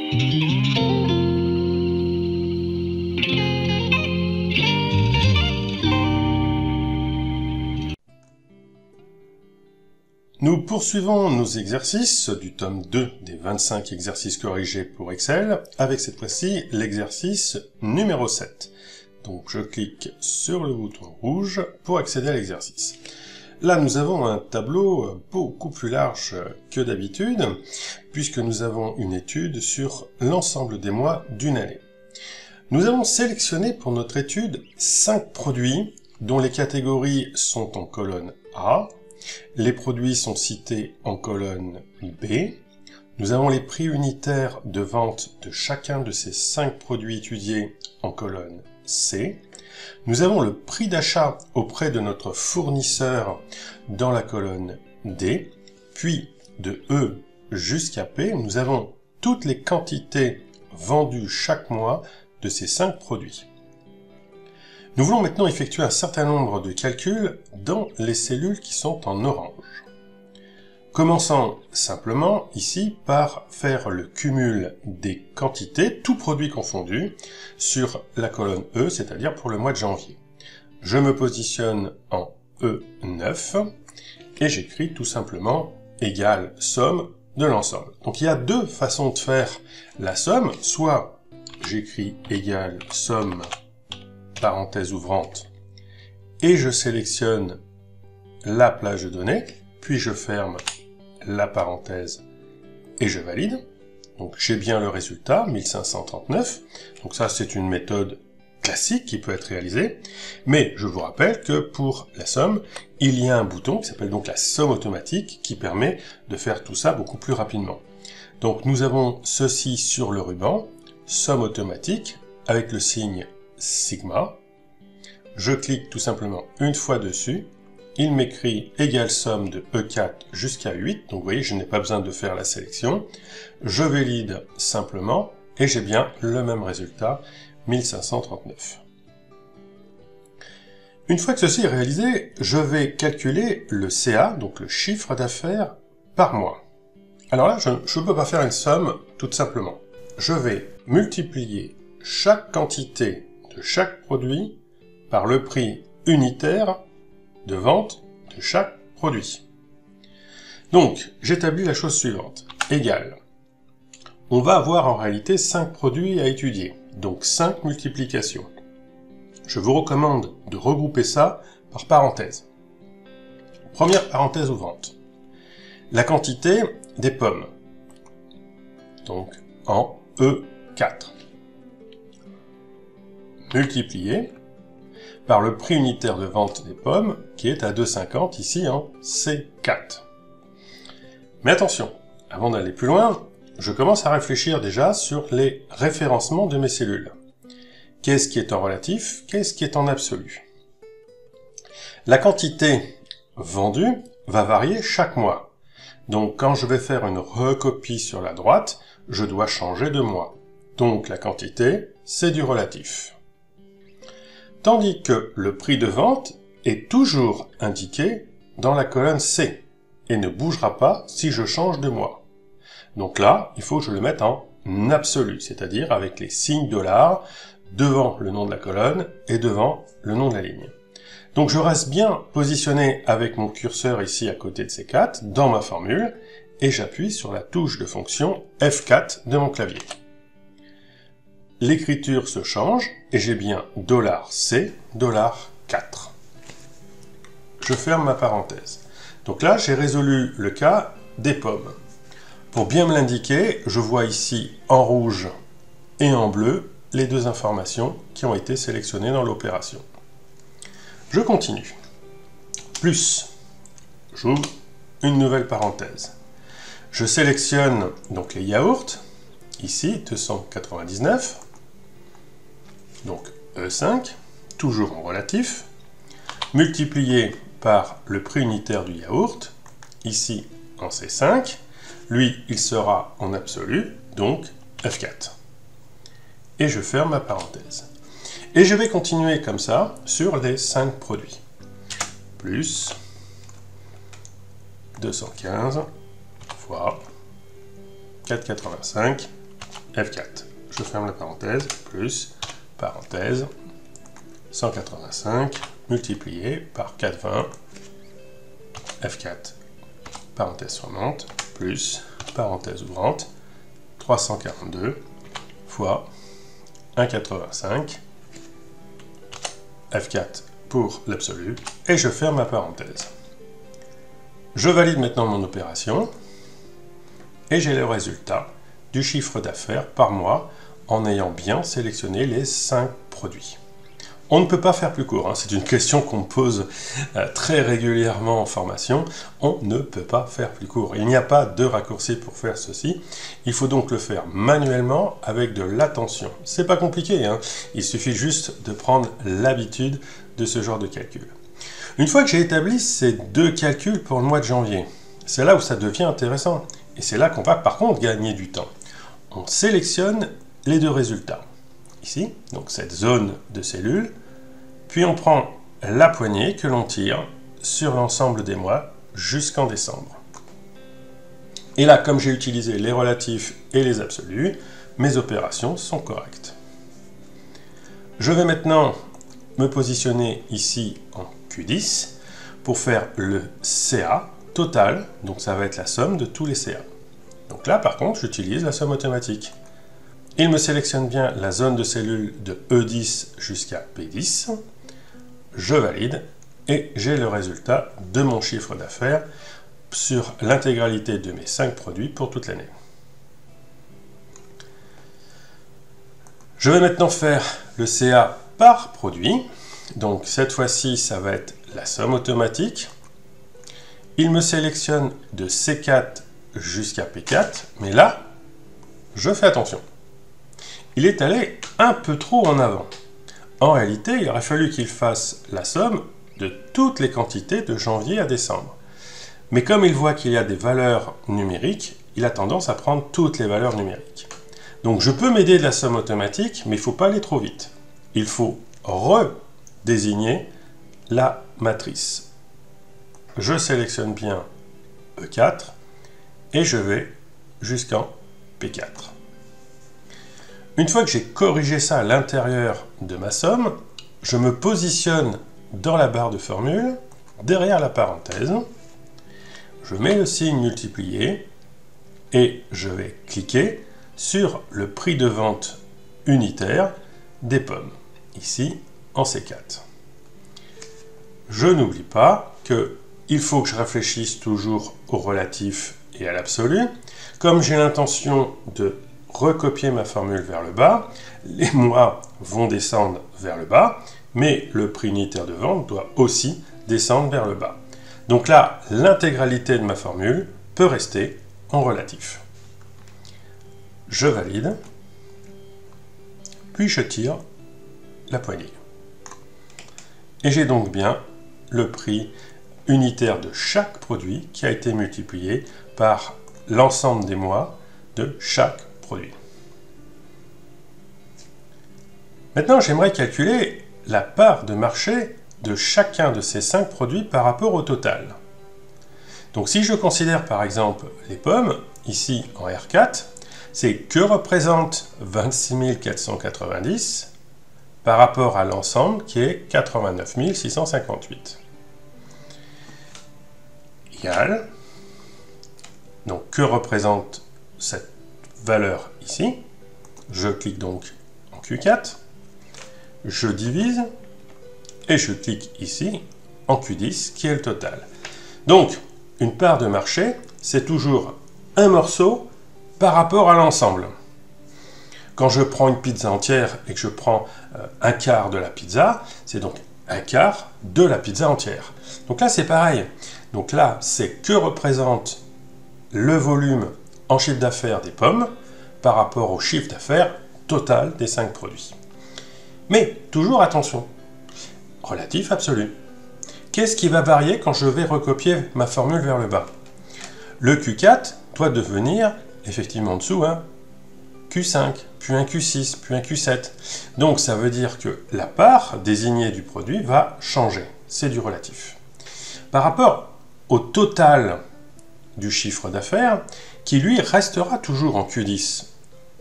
Nous poursuivons nos exercices du tome 2 des 25 exercices corrigés pour Excel, avec cette fois-ci l'exercice numéro 7. Donc je clique sur le bouton rouge pour accéder à l'exercice. Là nous avons un tableau beaucoup plus large que d'habitude, puisque nous avons une étude sur l'ensemble des mois d'une année. Nous avons sélectionné pour notre étude 5 produits, dont les catégories sont en colonne A. Les produits sont cités en colonne B. Nous avons les prix unitaires de vente de chacun de ces 5 produits étudiés en colonne C. Nous avons le prix d'achat auprès de notre fournisseur dans la colonne D. Puis de E jusqu'à P, nous avons toutes les quantités vendues chaque mois de ces 5 produits. Nous voulons maintenant effectuer un certain nombre de calculs dans les cellules qui sont en orange. Commençons simplement ici par faire le cumul des quantités, tous produits confondus, sur la colonne E, c'est-à-dire pour le mois de janvier. Je me positionne en E9 et j'écris tout simplement égale somme de l'ensemble. Donc il y a deux façons de faire la somme, soit j'écris égale somme parenthèse ouvrante, et je sélectionne la plage de données, puis je ferme la parenthèse et je valide. Donc j'ai bien le résultat, 1539. Donc ça c'est une méthode classique qui peut être réalisée, mais je vous rappelle que pour la somme, il y a un bouton qui s'appelle donc la somme automatique qui permet de faire tout ça beaucoup plus rapidement. Donc nous avons ceci sur le ruban, somme automatique, avec le signe sigma. Je clique tout simplement une fois dessus, il m'écrit égale somme de E4 jusqu'à 8, donc vous voyez je n'ai pas besoin de faire la sélection, je valide simplement et j'ai bien le même résultat, 1539. Une fois que ceci est réalisé, je vais calculer le CA, donc le chiffre d'affaires par mois. Alors là, je ne peux pas faire une somme tout simplement. Je vais multiplier chaque quantité de chaque produit par le prix unitaire de vente de chaque produit. Donc, j'établis la chose suivante, égale. On va avoir en réalité 5 produits à étudier, donc 5 multiplications. Je vous recommande de regrouper ça par parenthèse. Première parenthèse ouvrante. La quantité des pommes, donc en E4. Multiplié par le prix unitaire de vente des pommes, qui est à 2,50 ici en C4. Mais attention, avant d'aller plus loin, je commence à réfléchir déjà sur les référencements de mes cellules. Qu'est-ce qui est en relatif? Qu'est-ce qui est en absolu? La quantité vendue va varier chaque mois. Donc quand je vais faire une recopie sur la droite, je dois changer de mois. Donc la quantité, c'est du relatif. Tandis que le prix de vente est toujours indiqué dans la colonne C et ne bougera pas si je change de mois. Donc là, il faut que je le mette en absolu, c'est-à-dire avec les signes dollars devant le nom de la colonne et devant le nom de la ligne. Donc je reste bien positionné avec mon curseur ici à côté de C4 dans ma formule et j'appuie sur la touche de fonction F4 de mon clavier. L'écriture se change et j'ai bien $C, $4. Je ferme ma parenthèse. Donc là, j'ai résolu le cas des pommes. Pour bien me l'indiquer, je vois ici en rouge et en bleu les deux informations qui ont été sélectionnées dans l'opération. Je continue. Plus, j'ouvre une nouvelle parenthèse. Je sélectionne donc les yaourts, ici 299, donc E5, toujours en relatif, multiplié par le prix unitaire du yaourt, ici en C5, lui il sera en absolu, donc F4. Et je ferme ma parenthèse. Et je vais continuer comme ça sur les 5 produits. Plus 215 fois 4,85 F4. Je ferme la parenthèse, plus, parenthèse, 185 multiplié par 420, F4, parenthèse fermante, plus, parenthèse ouvrante, 342 fois 1,85, F4 pour l'absolu, et je ferme ma parenthèse. Je valide maintenant mon opération, et j'ai le résultat du chiffre d'affaires par mois en ayant bien sélectionné les 5 produits. On ne peut pas faire plus court, hein. C'est une question qu'on me pose très régulièrement en formation. On ne peut pas faire plus court. Il n'y a pas de raccourci pour faire ceci. Il faut donc le faire manuellement avec de l'attention. C'est pas compliqué, hein. Il suffit juste de prendre l'habitude de ce genre de calcul. Une fois que j'ai établi ces 2 calculs pour le mois de janvier, c'est là où ça devient intéressant. Et c'est là qu'on va par contre gagner du temps. On sélectionne les 2 résultats. Ici, donc cette zone de cellules, puis on prend la poignée que l'on tire sur l'ensemble des mois jusqu'en décembre. Et là, comme j'ai utilisé les relatifs et les absolus, mes opérations sont correctes. Je vais maintenant me positionner ici en Q10 pour faire le CA total, donc ça va être la somme de tous les CA. Donc là, par contre, j'utilise la somme automatique. Il me sélectionne bien la zone de cellules de E10 jusqu'à P10. Je valide et j'ai le résultat de mon chiffre d'affaires sur l'intégralité de mes 5 produits pour toute l'année. Je vais maintenant faire le CA par produit. Donc cette fois-ci, ça va être la somme automatique. Il me sélectionne de C4 jusqu'à P4, mais là, je fais attention. Il est allé un peu trop en avant. En réalité, il aurait fallu qu'il fasse la somme de toutes les quantités de janvier à décembre. Mais comme il voit qu'il y a des valeurs numériques, il a tendance à prendre toutes les valeurs numériques. Donc je peux m'aider de la somme automatique, mais il ne faut pas aller trop vite. Il faut redésigner la matrice. Je sélectionne bien E4 et je vais jusqu'en P4. Une fois que j'ai corrigé ça à l'intérieur de ma somme, je me positionne dans la barre de formule, derrière la parenthèse, je mets le signe multiplié et je vais cliquer sur le prix de vente unitaire des pommes, ici en C4. Je n'oublie pas qu'il faut que je réfléchisse toujours au relatif et à l'absolu. Comme j'ai l'intention de recopier ma formule vers le bas, les mois vont descendre vers le bas, mais le prix unitaire de vente doit aussi descendre vers le bas. Donc là, l'intégralité de ma formule peut rester en relatif. Je valide, puis je tire la poignée. Et j'ai donc bien le prix unitaire de chaque produit qui a été multiplié par l'ensemble des mois de chaque produit. Maintenant, j'aimerais calculer la part de marché de chacun de ces 5 produits par rapport au total. Donc si je considère par exemple les pommes, ici en R4, c'est que représente 26 490 par rapport à l'ensemble qui est 89 658. Égal, donc que représente cette valeur ici? Je clique donc en Q4, je divise et je clique ici en Q10 qui est le total. Donc une part de marché, c'est toujours un morceau par rapport à l'ensemble. Quand je prends une pizza entière et que je prends un quart de la pizza, c'est donc un quart de la pizza entière. Donc là, c'est pareil. Donc là, c'est que représente le volume en chiffre d'affaires des pommes par rapport au chiffre d'affaires total des 5 produits. Mais toujours attention, relatif absolu. Qu'est-ce qui va varier quand je vais recopier ma formule vers le bas? Le Q4 doit devenir, effectivement en dessous, un Q5, puis un Q6, puis un Q7. Donc ça veut dire que la part désignée du produit va changer. C'est du relatif. Par rapport au total du chiffre d'affaires, qui lui restera toujours en Q10,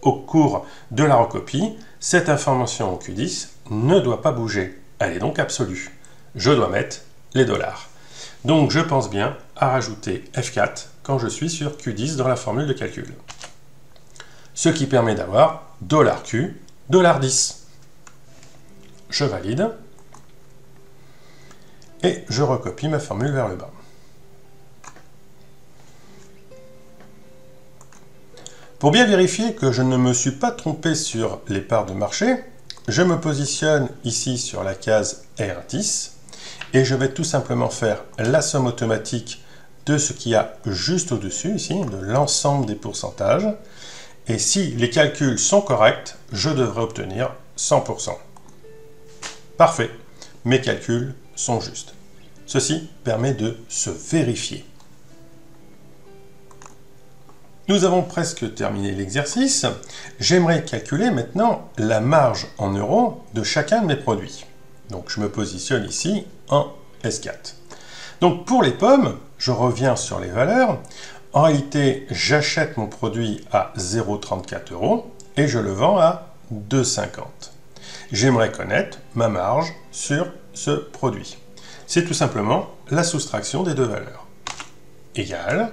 au cours de la recopie, cette information en Q10 ne doit pas bouger. Elle est donc absolue. Je dois mettre les dollars. Donc je pense bien à rajouter F4 quand je suis sur Q10 dans la formule de calcul. Ce qui permet d'avoir $Q, $10. Je valide. Et je recopie ma formule vers le bas. Pour bien vérifier que je ne me suis pas trompé sur les parts de marché, je me positionne ici sur la case R10 et je vais tout simplement faire la somme automatique de ce qu'il y a juste au-dessus, ici, de l'ensemble des pourcentages. Et si les calculs sont corrects, je devrais obtenir 100%. Parfait, mes calculs sont justes. Ceci permet de se vérifier. Nous avons presque terminé l'exercice. J'aimerais calculer maintenant la marge en euros de chacun de mes produits. Donc je me positionne ici en S4. Donc pour les pommes, je reviens sur les valeurs. En réalité, j'achète mon produit à 0,34 € et je le vends à 2,50 €. J'aimerais connaître ma marge sur ce produit. C'est tout simplement la soustraction des deux valeurs. Égal,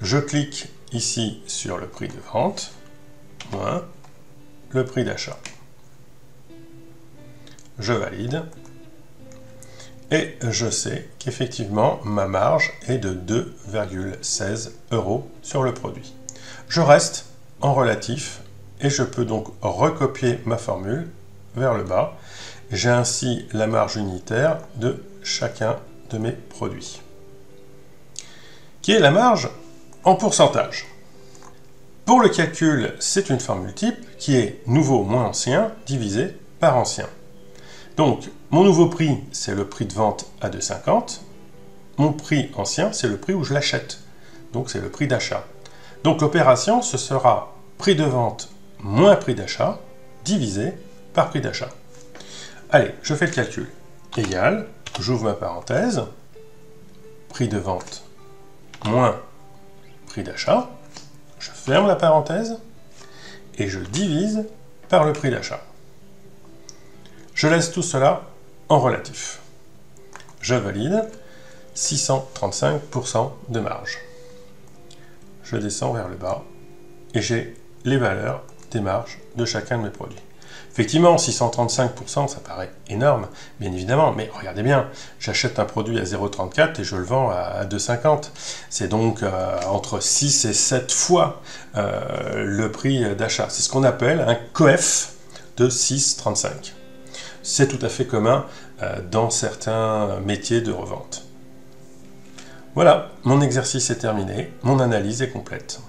je clique ici sur le prix de vente, moins le prix d'achat. Je valide. Et je sais qu'effectivement, ma marge est de 2,16 € sur le produit. Je reste en relatif et je peux donc recopier ma formule vers le bas. J'ai ainsi la marge unitaire de chacun de mes produits, qui est la marge en pourcentage. Pour le calcul, c'est une formule type qui est nouveau moins ancien divisé par ancien. Donc, mon nouveau prix, c'est le prix de vente à 2,50 €. Mon prix ancien, c'est le prix où je l'achète. Donc, c'est le prix d'achat. Donc, l'opération, ce sera prix de vente moins prix d'achat divisé par prix d'achat. Allez, je fais le calcul. Égal, j'ouvre ma parenthèse, prix de vente moins prix d'achat, je ferme la parenthèse et je divise par le prix d'achat. Je laisse tout cela en relatif. Je valide 635% de marge. Je descends vers le bas et j'ai les valeurs des marges de chacun de mes produits. Effectivement, 635%, ça paraît énorme, bien évidemment, mais regardez bien, j'achète un produit à 0,34 et je le vends à 2,50. C'est donc entre 6 et 7 fois le prix d'achat. C'est ce qu'on appelle un COEF de 6,35. C'est tout à fait commun dans certains métiers de revente. Voilà, mon exercice est terminé, mon analyse est complète.